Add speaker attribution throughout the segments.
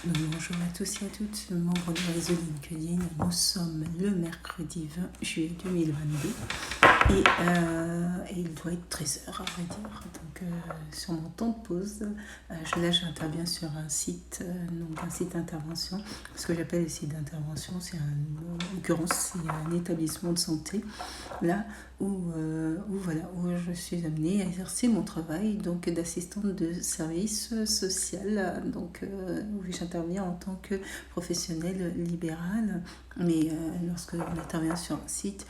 Speaker 1: Bonjour à tous et à toutes, membres du réseau LinkedIn. Nous sommes le mercredi 20 juillet 2022 et il doit être 13h à vrai dire. Donc sur mon temps de pause, j'interviens sur un site, donc un site d'intervention. Ce que j'appelle le site d'intervention, en l'occurrence, c'est un établissement de santé là où je suis amenée à exercer mon travail donc d'assistante de service social, donc où j'interviens en tant que professionnelle libérale. Mais lorsque on intervient sur un site,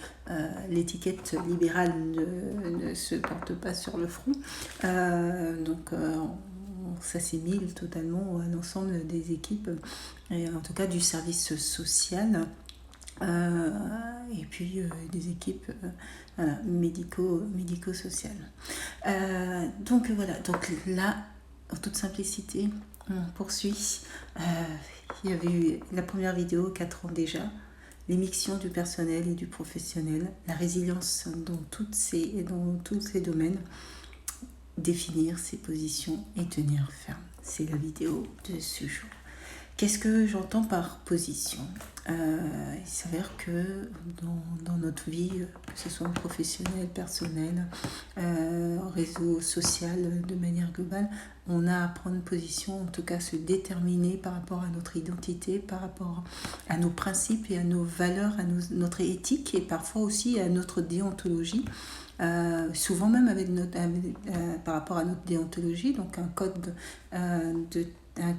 Speaker 1: l'étiquette libérale ne se porte pas sur le front. On s'assimile totalement à l'ensemble des équipes, et en tout cas du service social. Et puis des équipes médico-sociales. Donc là, en toute simplicité, on poursuit. Il y avait eu la première vidéo, 4 ans déjà, l'émission du personnel et du professionnel, la résilience dans tous ces domaines, définir ses positions et tenir ferme. C'est la vidéo de ce jour. Qu'est-ce que j'entends par position ? Il s'avère que dans notre vie, que ce soit professionnelle, personnelle, réseau social, de manière globale, on a à prendre position, en tout cas se déterminer par rapport à notre identité, par rapport à nos principes et à nos valeurs, à notre éthique et parfois aussi à notre déontologie. Souvent même par rapport à notre déontologie, donc un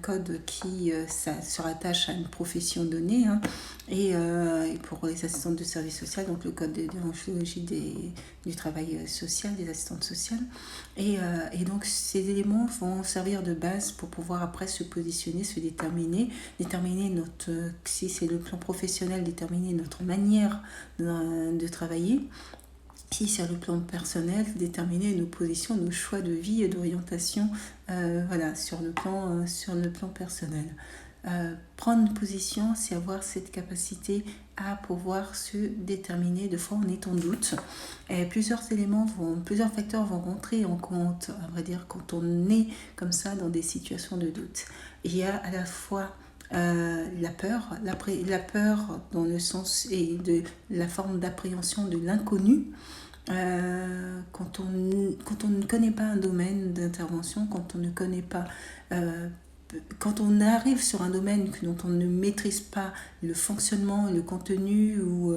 Speaker 1: code qui se rattache à une profession donnée, et pour les assistantes de service social, donc le code de déontologie du travail social, des assistantes sociales. Et donc ces éléments vont servir de base pour pouvoir après se positionner, se déterminer si c'est le plan professionnel, déterminer notre manière de travailler. Si sur le plan personnel, déterminer nos positions, nos choix de vie et d'orientation, sur le plan personnel. Prendre position, c'est avoir cette capacité à pouvoir se déterminer. De fois, on est en doute. Et plusieurs facteurs vont rentrer en compte, à vrai dire, quand on est comme ça dans des situations de doute. Il y a à la fois la peur dans le sens et de la forme d'appréhension de l'inconnu. Quand on ne connaît pas un domaine d'intervention, quand on arrive sur un domaine dont on ne maîtrise pas le fonctionnement, le contenu ou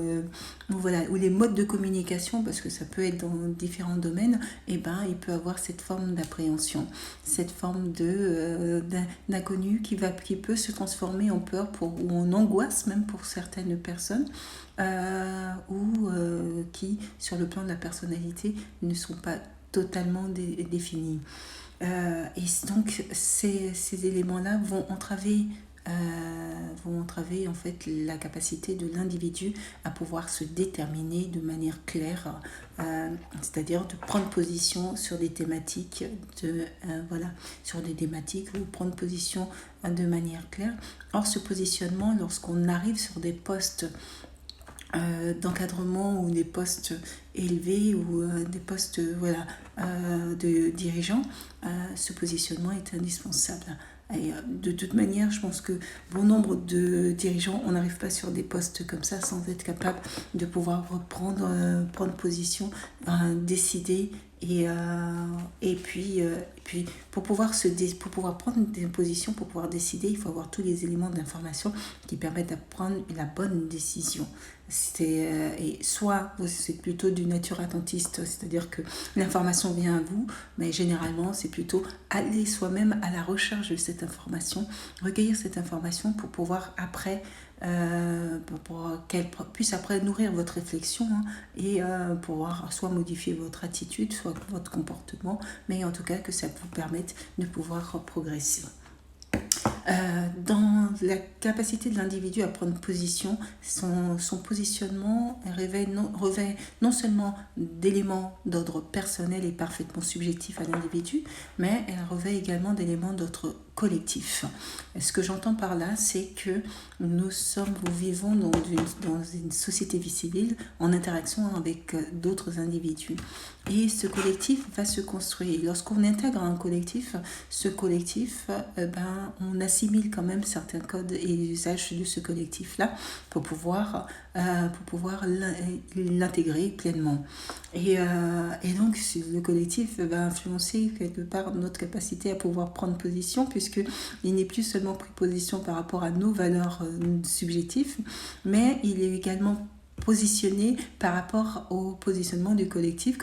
Speaker 1: les modes de communication, parce que ça peut être dans différents domaines, il peut avoir cette forme d'appréhension, cette forme d'inconnu qui peut se transformer en peur ou en angoisse même pour certaines personnes, qui, sur le plan de la personnalité, ne sont pas totalement définis. Et donc ces éléments-là vont entraver en fait la capacité de l'individu à pouvoir se déterminer de manière claire, c'est-à-dire de prendre position sur des thématiques ou prendre position de manière claire. Or ce positionnement, lorsqu'on arrive sur des postes d'encadrement ou des postes élevés ou des postes de dirigeants, ce positionnement est indispensable. Et de toute manière, je pense que bon nombre de dirigeants, on n'arrive pas sur des postes comme ça sans être capable de pouvoir prendre position, décider. Et puis pour pouvoir prendre des positions, pour pouvoir décider, il faut avoir tous les éléments d'information qui permettent de prendre la bonne décision. Et soit c'est plutôt du nature attentiste, c'est-à-dire que l'information vient à vous, mais généralement c'est plutôt aller soi-même à la recherche de cette information, recueillir cette information pour pouvoir après pour qu'elle puisse après nourrir votre réflexion, et pouvoir soit modifier votre attitude, soit votre comportement, mais en tout cas que ça vous permette de pouvoir progresser. Dans la capacité de l'individu à prendre position, son positionnement revêt non seulement d'éléments d'ordre personnel et parfaitement subjectif à l'individu, mais elle revêt également d'éléments d'ordre collectif. Et ce que j'entends par là, c'est que nous vivons dans une société civile en interaction avec d'autres individus. Et ce collectif va se construire. Lorsqu'on intègre un collectif, ce collectif, on assimile quand même certains codes et usages de ce collectif-là pour pouvoir l'intégrer pleinement. Et donc, le collectif va influencer quelque part notre capacité à pouvoir prendre position, puisqu'il n'est plus seulement pris position par rapport à nos valeurs subjectives, mais il est également positionné par rapport au positionnement du collectif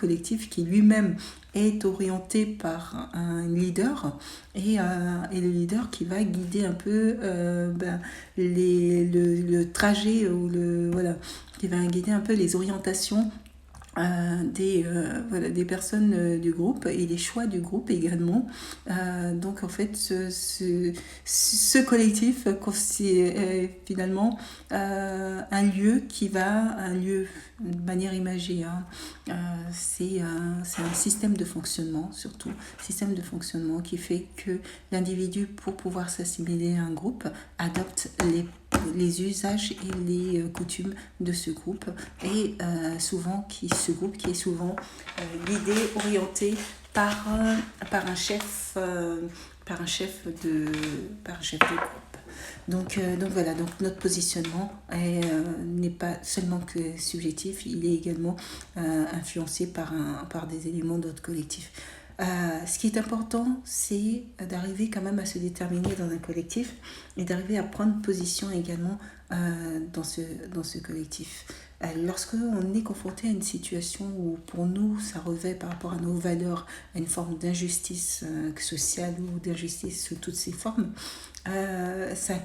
Speaker 1: qui lui-même est orienté par un leader et le leader qui va guider un peu le trajet qui va guider un peu les orientations des personnes du groupe et les choix du groupe également. Donc en fait ce collectif est finalement un lieu de manière imagée, c'est un système de fonctionnement, surtout système de fonctionnement qui fait que l'individu, pour pouvoir s'assimiler à un groupe, adopte les usages et les coutumes de ce groupe, et ce groupe qui est souvent guidé, orienté par un chef de groupe. Donc voilà, donc notre positionnement n'est pas seulement que subjectif, il est également influencé par des éléments d'autres collectifs. Ce qui est important, c'est d'arriver quand même à se déterminer dans un collectif et d'arriver à prendre position également dans ce collectif. Lorsque on est confronté à une situation où pour nous ça revêt par rapport à nos valeurs à une forme d'injustice sociale ou d'injustice sous toutes ses formes, ça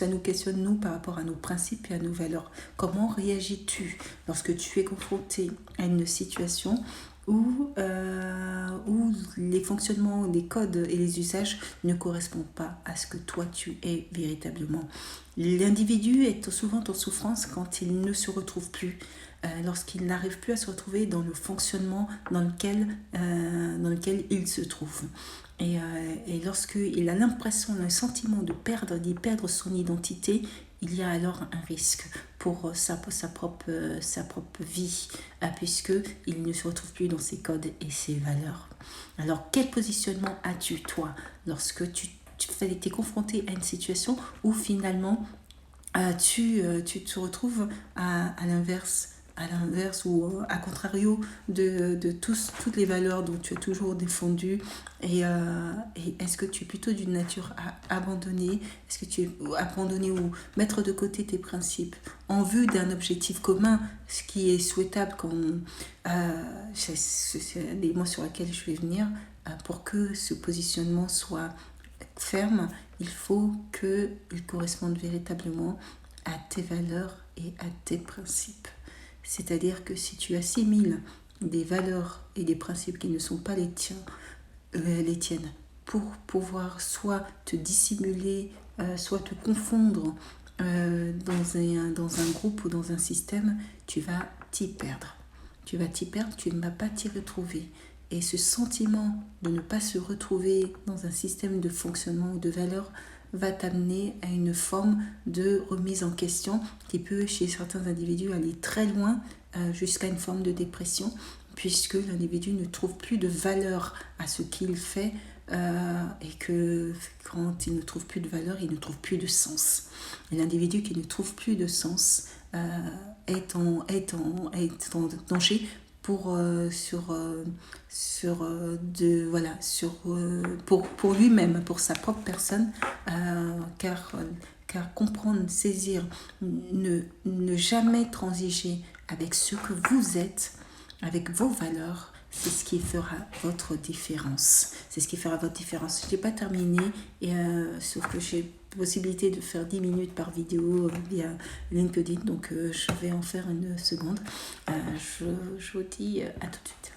Speaker 1: nous questionne nous par rapport à nos principes et à nos valeurs. Comment réagis-tu lorsque tu es confronté à une situation où les fonctionnements, les codes et les usages ne correspondent pas à ce que toi tu es véritablement? L'individu est souvent en souffrance quand il ne se retrouve plus, lorsqu'il n'arrive plus à se retrouver dans le fonctionnement dans lequel il se trouve. Et lorsqu'il a l'impression, le sentiment d'y perdre son identité, il y a alors un risque pour sa propre vie, puisqu'il ne se retrouve plus dans ses codes et ses valeurs. Alors, quel positionnement as-tu, toi, lorsque tu es confronté à une situation où finalement tu te retrouves à l'inverse ou à contrario de toutes les valeurs dont tu as toujours défendu, et est-ce que tu es plutôt d'une nature à abandonner, est-ce que tu es abandonner ou mettre de côté tes principes en vue d'un objectif commun, ce qui est souhaitable c'est des mots sur lesquels je vais venir. Pour que ce positionnement soit ferme, il faut qu'il corresponde véritablement à tes valeurs et à tes principes. C'est-à-dire que si tu assimiles des valeurs et des principes qui ne sont pas les tiennes, pour pouvoir soit te dissimuler, soit te confondre dans un groupe ou dans un système, tu vas t'y perdre. Tu ne vas pas t'y retrouver. Et ce sentiment de ne pas se retrouver dans un système de fonctionnement ou de valeurs va t'amener à une forme de remise en question qui peut, chez certains individus, aller très loin, jusqu'à une forme de dépression, puisque l'individu ne trouve plus de valeur à ce qu'il fait, et que quand il ne trouve plus de valeur, il ne trouve plus de sens. Et l'individu qui ne trouve plus de sens est en danger pour lui-même, pour sa propre personne, car comprendre, saisir, ne jamais transiger avec ce que vous êtes, avec vos valeurs, c'est ce qui fera votre différence. C'est ce qui fera votre différence. Je n'ai pas terminé, sauf que j'ai possibilité de faire 10 minutes par vidéo via LinkedIn, donc je vais en faire une seconde. Je vous dis à tout de suite.